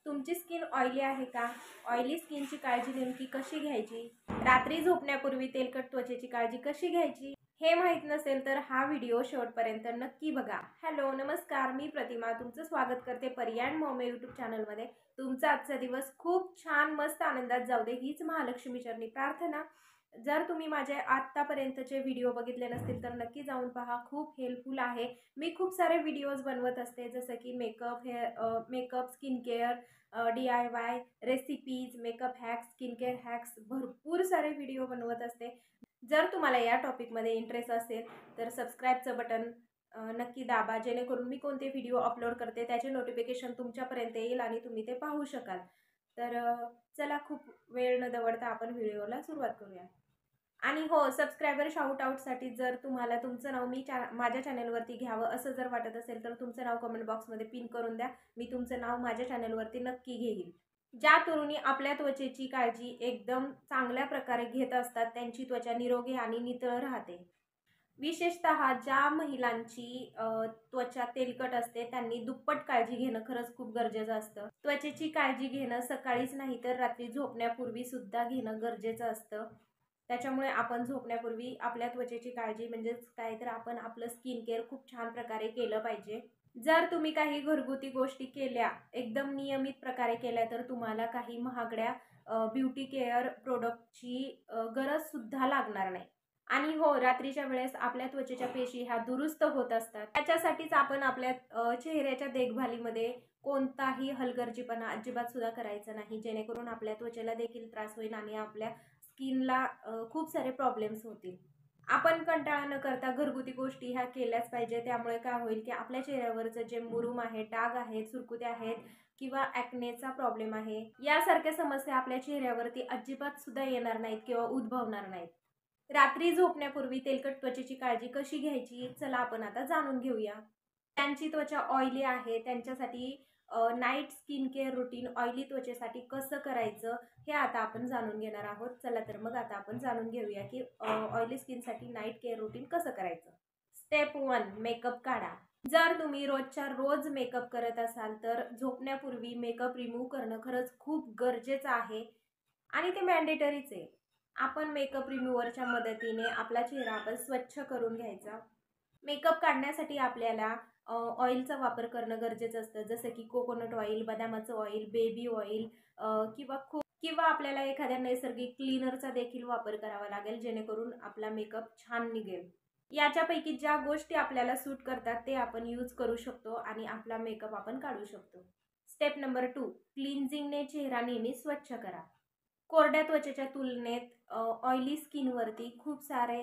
तुमची skin oily आहे का? ऑइली स्किनची काळजी नेमकी कशी घ्यायची? रात्री झोपण्यापूर्वी तेलकट त्वचेची काळजी कशी घ्यायची? हे माहित नसेल तर हा व्हिडिओ शेवटपर्यंत नक्की बघा. हॅलो नमस्कार, मी प्रतिमा तुमचं स्वागत करते पर्याय मॉम यूट्यूब चॅनलमध्ये. तुमचा आजचा दिवस खूप छान मस्त आनंदात जाऊ दे हीच महालक्ष्मी चरणी प्रार्थना. जर तुम्ही माझे आत्तापर्यंतचे व्हिडिओ बघितले नसतील तर नक्की जाऊन पहा, खूप हेल्पफुल आहे. मी खूप सारे व्हिडिओज बनवत असते, जसं की makeup, skin care, DIY recipes, makeup hacks, skin care hacks, भरपूर सारे व्हिडिओ बनवत असते. जर तुम्हाला या टॉपिकमध्ये इंटरेस्ट असेल तर सबस्क्राईबचं बटन नक्की दाबा, जेणेकरून मी कोणते व्हिडिओ अपलोड करते त्याचे नोटिफिकेशन तुमच्यापर्यंत येईल आणि तुम्ही ते पाहू शकाल. तर चला, खूप वेळ न दवडता आपण व्हिडिओला सुरुवात करूया. आणि हो, सबस्क्रायबर शाउट आउटसाठी जर तुम्हाला तुमचं नाव माझ्या चॅनलवरती घ्यावं असं जर वाटत असेल तर तुमचं नाव कमेंट बॉक्समध्ये पिन करून द्या. मी तुमचं नाव माझ्या चॅनलवरती नक्की घेईन. ज्या तरुणी आपल्या त्वचेची काळजी एकदम चांगल्या प्रकारे घेत असतात त्यांची त्वचा निरोगी आणि नितळ राहते. विशेषतः ज्या महिलांची त्वचा तेलकट असते त्यांनी दुप्पट काळजी घेणं खरंच खूप गरजेचं असतं. त्वचेची काळजी घेणं सकाळीच नाही तर रात्री झोपण्यापूर्वी सुद्धा घेणं गरजेचं असतं. त्याच्यामुळे आपण झोपण्यापूर्वी आपल्या त्वचेची काळजी म्हणजेच काय तर आपण आपलं स्किन केअर खूप छान प्रकारे केलं पाहिजे. जर तुम्ही काही घरगुती गोष्टी केल्या, एकदम नियमित प्रकारे केल्या, तर तुम्हाला काही महागड्या ब्युटी केअर प्रोडक्टची गरज सुद्धा लागणार नाही. आणि हो, रात्रीच्या वेळेस आपल्या त्वचेच्या पेशी ह्या दुरुस्त होत असतात. त्याच्यासाठीच आपण आपल्या चेहऱ्याच्या देखभालीमध्ये कोणताही हलगर्जीपणा अजिबात सुद्धा करायचा नाही, जेणेकरून आपल्या त्वचेला देखील त्रास होईल आणि आपल्या स्किनला खूप सारे प्रॉब्लेम्स होतील. आपण कंटाळा न करता घरगुती गोष्टी ह्या केल्याच पाहिजे. त्यामुळे काय होईल की आपल्या चेहऱ्यावरचं जे मुरूम आहे, डाग आहेत, सुरकुत्या आहेत किंवा ॲक्नेचा प्रॉब्लेम आहे, यासारख्या समस्या आपल्या चेहऱ्यावरती अजिबात सुद्धा येणार नाहीत किंवा उद्भवणार नाहीत. रात्री झोपण्यापूर्वी तेलकट त्वचेची काळजी कशी घ्यायची, चला आपण आता जाणून घेऊया. त्यांची त्वचा ऑइली आहे त्यांच्यासाठी night skin care routine oily त्वचेसाठी कसं करायचं हे आता आपण जाणून घेणार आहोत. चला तर मग आता आपण जाणून घेऊया की ऑइली स्किनसाठी नाईट केअर रुटीन कसं करायचं. स्टेप 1, मेकअप काढा. जर तुम्ही रोजच्या रोज मेकअप करत असाल तर झोपण्यापूर्वी मेकअप रिमूव्ह करणं खरंच खूप गरजेचं आहे आणि ते मॅन्डेटरीच आहे. आपण मेकअप रिमूव्हरच्या मदतीने आपला चेहरा आपण स्वच्छ करून घ्यायचा. मेकअप काढण्यासाठी आपल्याला ऑइलचा वापर करणं गरजेचं असतं, जसं की कोकोनट ऑइल, बदामाचं ऑइल, बेबी ऑइल किंवा आपल्याला एखाद्या नैसर्गिक क्लीनरचा देखील वापर करावा लागेल, जेणेकरून आपला मेकअप छान निघेल. याच्यापैकी ज्या गोष्टी आपल्याला सूट करतात ते आपण यूज करू शकतो आणि आपला मेकअप आपण काढू शकतो. स्टेप नंबर 2, क्लिन्झिंगने चेहरा नेहमी स्वच्छ करा. कोरड्या त्वचेच्या तुलनेत ऑइली स्किनवरती खूप सारे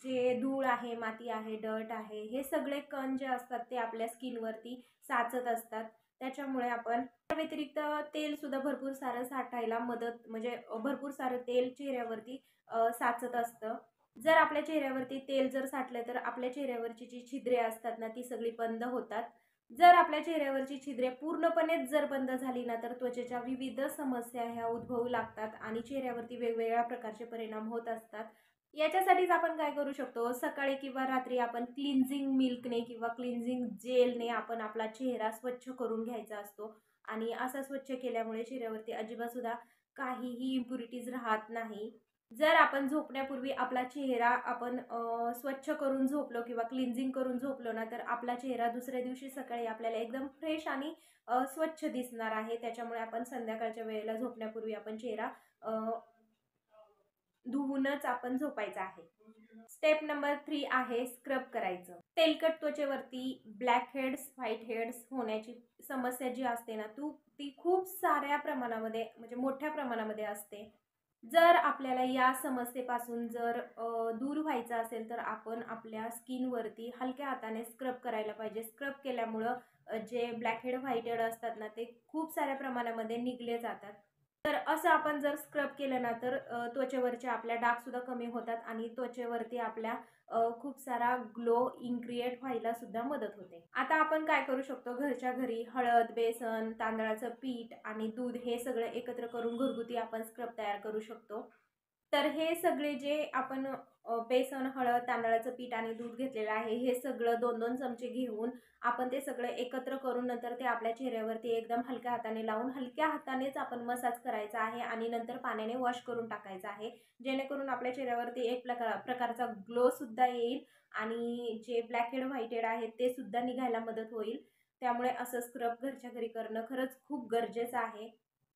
जे धूळ आहे, माती आहे, डर्ट आहे, हे सगळे कण जे असतात ते आपल्या स्किनवरती साचत असतात. त्याच्यामुळे आपण त्या व्यतिरिक्त तेल सुद्धा भरपूर सारं साठायला म्हणजे भरपूर सारं तेल चेहऱ्यावरती साचत असतं. जर आपल्या चेहऱ्यावरती तेल जर साठलं तर आपल्या चेहऱ्यावरची जी छिद्रे असतात ना ती सगळी बंद होतात. जर आपल्या चेहऱ्यावरची छिद्रे पूर्णपणेच जर बंद झाली ना तर त्वचेच्या विविध समस्या ह्या उद्भवू लागतात आणि चेहऱ्यावरती वेगवेगळ्या प्रकारचे परिणाम होत असतात. याच्यासाठीच आपण काय करू शकतो, सकाळी किंवा रात्री आपण क्लिन्झिंग मिल्कने किंवा क्लिन्झिंग जेलने आपण आपला चेहरा स्वच्छ करून घ्यायचा असतो आणि असा स्वच्छ केल्यामुळे चेहऱ्यावरती अजिबात सुद्धा काहीही इम्प्युरिटीज राहत नाही. जर आपण झोपण्यापूर्वी आपला चेहरा आपण स्वच्छ करून झोपलो किंवा क्लिन्झिंग करून झोपलो ना तर आपला चेहरा दुसऱ्या दिवशी सकाळी आपल्याला एकदम फ्रेश आणि स्वच्छ दिसणार आहे. त्याच्यामुळे आपण संध्याकाळच्या वेळेला झोपण्यापूर्वी आपण चेहरा धुवूनच आपण झोपायचं आहे. स्टेप नंबर 3 आहे स्क्रब करायचं. तेलकट त्वचेवरती ब्लॅक हेड्स, व्हाईट हेड्स होण्याची समस्या जी असते ना ती खूप साऱ्या प्रमाणामध्ये म्हणजे मोठ्या प्रमाणामध्ये असते. जर आपल्याला या समस्येपासून जर दूर व्हायचं असेल तर आपण आपल्या स्किनवरती हलक्या हाताने स्क्रब करायला पाहिजे. स्क्रब केल्यामुळं जे ब्लॅक हेड, व्हाईट हेड असतात ना ते खूप साऱ्या प्रमाणामध्ये निघले जातात. तर असं आपण जर स्क्रब केलं ना तर त्वचेवरचे आपल्या डागसुद्धा कमी होतात आणि त्वचेवरती आपल्या खूप सारा ग्लो इन्क्रिएट व्हायला सुद्धा मदत होते. आता आपण काय करू शकतो, घरच्या घरी हळद, बेसन, तांदळाचं पीठ आणि दूध हे सगळं एकत्र करून घरगुती आपण स्क्रब तयार करू शकतो. तर हे सगळे जे आपण बेसन, हळद, तांदळाचं पीठ आणि दूध घेतलेलं आहे, हे सगळं 2-2 चमचे घेऊन आपण ते सगळं एकत्र करून नंतर ते आपल्या चेहऱ्यावरती एकदम हलक्या हाताने लावून हलक्या हातानेच आपण मसाज करायचा आहे आणि नंतर पाण्याने वॉश करून टाकायचा आहे, जेणेकरून आपल्या चेहऱ्यावरती एक प्रकारचा ग्लो सुद्धा येईल आणि जे ब्लॅक हेड व्हाईट हेड आहेत ते सुद्धा निघायला मदत होईल. त्यामुळे असं स्क्रब घरच्या घरी करणं खरंच खूप गरजेचं आहे.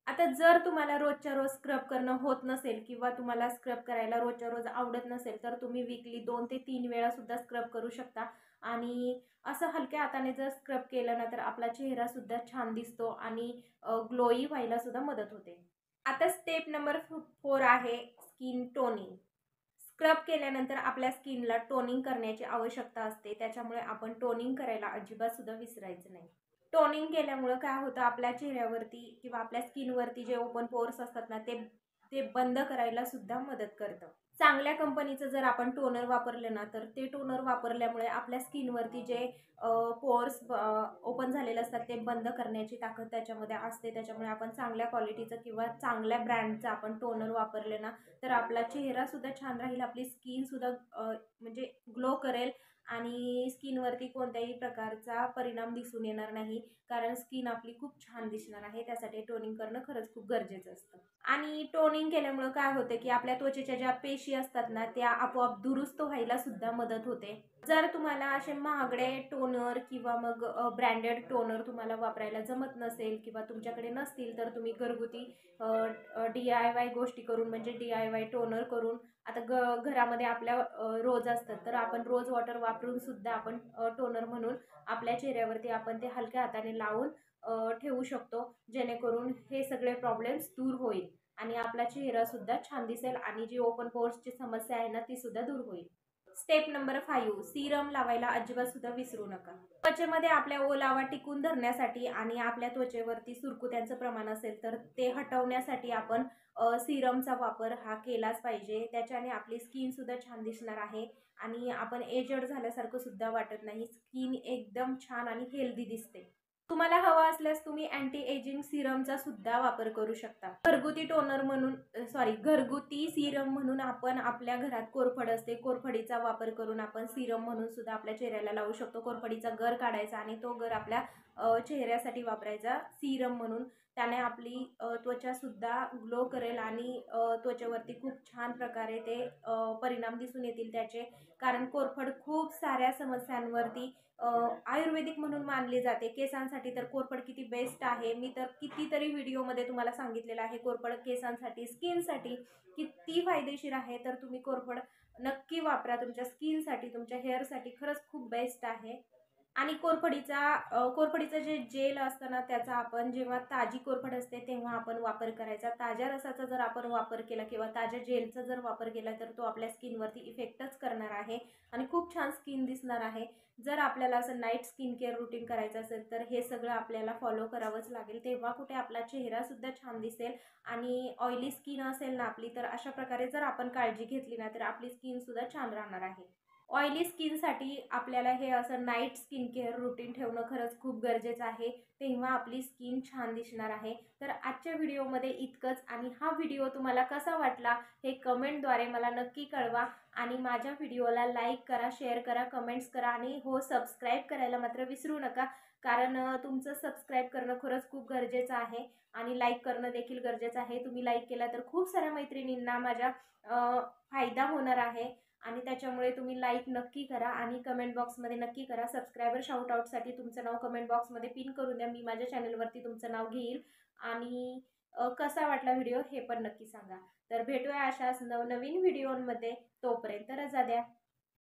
आता जर तुम्हाला रोजच्या रोज स्क्रब करणं होत नसेल किंवा तुम्हाला स्क्रब करायला रोजच्या रोज आवडत नसेल, तर तुम्ही वीकली 2 ते 3 वेळा सुद्धा स्क्रब करू शकता आणि असं हलक्या हाताने जर स्क्रब केलं ना, तर आपला चेहरा सुद्धा छान दिसतो आणि ग्लोई व्हायला सुद्धा मदत होते. आता स्टेप नंबर 4 आहे स्किन टोनिंग. स्क्रब केल्यानंतर आपल्या स्किनला टोनिंग करण्याची आवश्यकता असते, त्याच्यामुळे आपण टोनिंग करायला अजिबात सुद्धा विसरायचं नाही. टोनिंग केल्यामुळं काय होतं, आपल्या चेहऱ्यावरती किंवा आपल्या स्किनवरती जे ओपन पोर्स असतात ना, ते ते बंद करायला सुद्धा मदत करतं. चांगल्या कंपनीचं जर आपण टोनर वापरलं ना, तर ते टोनर वापरल्यामुळे आपल्या स्किनवरती जे पोर्स ओपन झालेले असतात ते बंद करण्याची ताकद त्याच्यामध्ये असते. त्याच्यामुळे आपण चांगल्या क्वालिटीचं किंवा चांगल्या ब्रँडचं आपण टोनर वापरले ना, तर आपला चेहरासुद्धा छान राहील, आपली स्किनसुद्धा म्हणजे ग्लो करेल आणि स्किनवरती कोणत्याही प्रकारचा परिणाम दिसून येणार नाही, कारण स्किन आपली खूप छान दिसणार आहे. त्यासाठी टोनिंग करणं खरंच खूप गरजेचं असतं. आणि टोनिंग केल्यामुळं काय होतं, की आपल्या त्वचेच्या ज्या पेशी असतात ना, त्या आपोआप दुरुस्त व्हायला सुद्धा मदत होते. जर तुम्हाला असे महागडे टोनर किंवा मग ब्रँडेड टोनर तुम्हाला वापरायला जमत नसेल किंवा तुमच्याकडे नसतील, तर तुम्ही घरगुती DIY गोष्टी करून म्हणजे DIY टोनर करून आता घरामध्ये आपल्या रोज असतात, तर आपण रोज वॉटर वापरून सुद्धा आपण टोनर म्हणून आपल्या चेहऱ्यावरती आपण ते हलक्या हाताने लावून ठेवू शकतो, जेणेकरून हे सगळे प्रॉब्लेम्स दूर होईल आणि आपला चेहरा सुद्धा छान दिसेल आणि जी ओपन पोर्सची समस्या आहे ना, ती सुद्धा दूर होईल. स्टेप नंबर 5, सीरम लावायला अजिबात सुद्धा विसरू नका. त्वचेमध्ये आपल्या ओलावा टिकून धरण्यासाठी आणि आपल्या त्वचेवरती सुरकुत्यांचं प्रमाण असेल तर ते हटवण्यासाठी आपण सीरमचा वापर हा केलाच पाहिजे. त्याच्याने आपली स्किन सुद्धा छान दिसणार आहे आणि आपण एजड झाल्यासारखं सुद्धा वाटत नाही. स्किन एकदम छान आणि हेल्दी दिसते. तुम्हाला हवा असल्यास तुम्ही अँटी एजिंग सिरमचा सुद्धा वापर करू शकता. घरगुती टोनर म्हणून घरगुती सिरम म्हणून आपण आपल्या घरात कोरफड असते, कोरफडीचा वापर करून आपण सिरम म्हणून सुद्धा आपल्या चेहऱ्याला लावू शकतो. कोरफडीचा गर काढायचा आणि तो गर आपल्या चेहऱ्यासाठी वापरायचा सिरम म्हणून. त्याने आपली त्वचा सुद्धा ग्लो करेल आणि त्वचेवरती खूप छान प्रकारे ते परिणाम दिसून येतील त्याचे. कारण कोरफड खूप साऱ्या समस्यांवरती आयुर्वेदिक म्हणून मानली जाते. केसांसाठी तर कोरफड किती बेस्ट आहे. मी तर कितीतरी व्हिडिओमध्ये तुम्हाला सांगितलेलं आहे कोरफड केसांसाठी, स्किनसाठी किती फायदेशीर आहे. तर तुम्ही कोरफड नक्की वापरा तुमच्या स्किनसाठी, तुमच्या हेअरसाठी. खरंच खूप बेस्ट आहे. आणि कोरफडीचं जे जेल असतं ना, त्याचा आपण जेव्हा ताजी कोरफड असते तेव्हा आपण वापर करायचा. ताज्या रसाचा जर आपण वापर केला किंवा ताज्या जेलचा जर वापर केला तर तो आपल्या स्किनवरती इफेक्टच करणार आहे आणि खूप छान स्किन दिसणार आहे. जर आपल्याला असं नाईट स्किन केअर रुटीन करायचं असेल तर हे सगळं आपल्याला फॉलो करावंच लागेल. तेव्हा कुठे आपला चेहरासुद्धा छान दिसेल आणि ऑइली स्किन असेल ना आपली, तर अशा प्रकारे जर आपण काळजी घेतली ना तर आपली स्किनसुद्धा छान राहणार आहे. ऑइली स्किनसाठी आपल्याला हे असं नाईट स्किन केअर रुटीन ठेवणं खरंच खूप गरजेचं आहे. तेव्हा आपली स्किन छान दिसणार आहे. तर आजच्या व्हिडिओमध्ये इतकंच आणि हा व्हिडिओ तुम्हाला कसा वाटला हे कमेंटद्वारे मला नक्की कळवा आणि माझ्या व्हिडिओला लाईक करा, शेअर करा, कमेंट्स करा आणि हो सबस्क्राईब करायला मात्र विसरू नका. कारण तुमचं सबस्क्राईब करणं खरंच खूप गरजेचं आहे आणि लाईक करणं देखील गरजेचं आहे. तुम्ही लाईक केला तर खूप साऱ्या मैत्रिणींना माझ्या फायदा होणार आहे आणि त्याच्यामुळे तुम्ही लाईक नक्की करा आणि कमेंट बॉक्समध्ये नक्की करा. सबस्क्रायबर शाउटआउटसाठी तुमचं नाव कमेंट बॉक्समध्ये पिन करून द्या. मी माझ्या चॅनलवरती तुमचं नाव घेईल आणि कसा वाटला व्हिडिओ हे पण नक्की सांगा. तर भेटूया अशाच नवनवीन व्हिडिओमध्ये. तोपर्यंत रजा द्या.